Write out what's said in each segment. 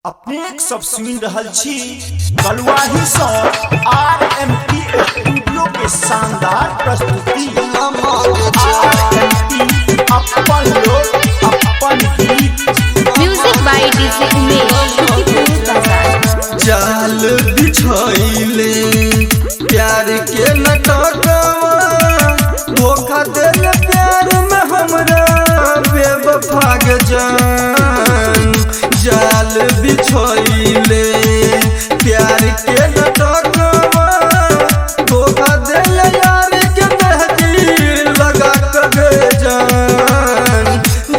अपने सब सुन रहल छी बलुआही सँ RMP स्टूडियो के शानदार प्रस्तुति। अपन लोग अपन गीत म्यूजिक बाय डीजे उमेश। जाल बिछाइले प्यार के नटकवा धोखा देले प्यार में हमरा बेवफा के जान। जाल बिछाइले प्यार के नटकवा धोखा देले यार के मेहंदी लगा के जान।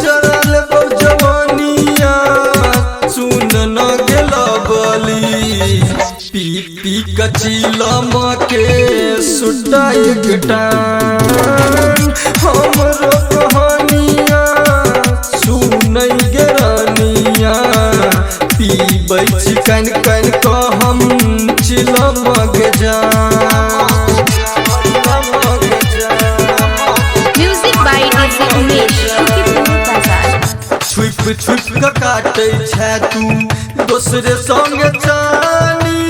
जरल बो जवानिया सुन न गेला बली पी पी कचिलम के सुटा एक टान। हमरो कहानिया सुन गेरानिया पीबै चिकन कन को हम चिलम के जान। Music by DJ Umesh. छुप छुप के काटे छै तू दूसरे संग चानी।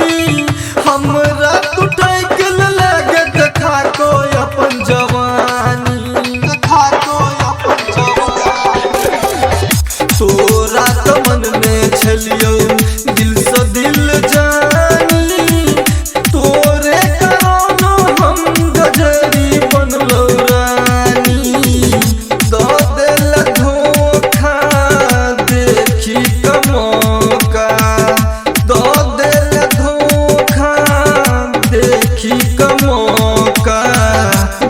हमरा तू टैकल लगे देखा को अपन जवानी। देखा को अपन जवानी तोरा तो मन में छलियो दिल से दिल जानी। तोरे करोनो हम गजरी बनलो रानी। दो दिल धोखा देखी कमौका। दो दिल धोखा देखी कमौका।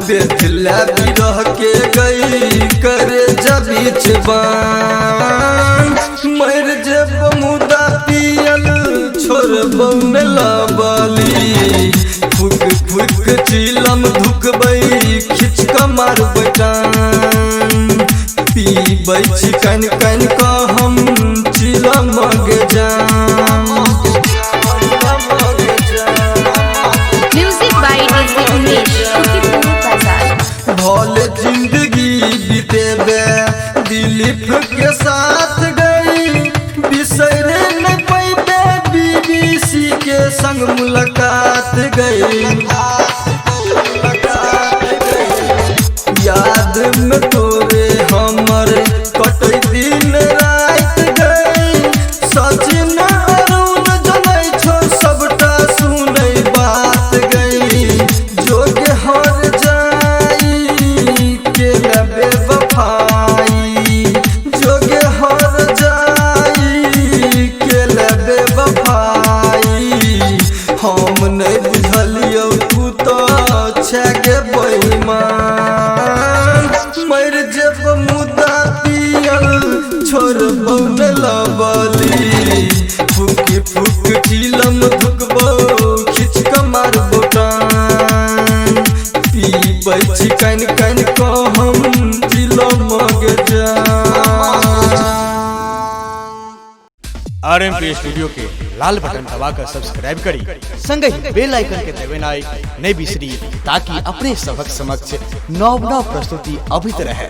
बेदला बिरह के गई करे जबीच बान। मर जब मुदा पियल छोड़बौ न लबली। फुक फुक चिलम धुकबै खिच क मारबै टान। पीबै चिकन कन क हम चिलम गे जान। Music by DJ Umesh. भले जिंदगी बीतेबे दिलीप के साथ गई। बिसरे न पैबे BBC के संग मुलाकात गई। याद में तोरे हमर कटै दिन रात गई। सचिन अरुण जनै छो सबटा सुनै बात गई। जोग हर जाई के लबे वफाई। जोग हर जाई के लबे वफाई। हम नहीं बुझलियौ तू तो छगे बेईमान। मर जब मुदा पियल छोड़बौ न लबली। फुकी फुक चिलम धुकबौ खिच क मारबौ टान। पीबै चिकन कन को हम चिलम गे जान। RMP स्टूडियो के लाल बटन दबाकर सब्सक्राइब करी संगे ही बेल आइकन के दबानाई नहीं बिसरी ताकि अपने सबक समक्ष नव प्रस्तुति अभित रहे।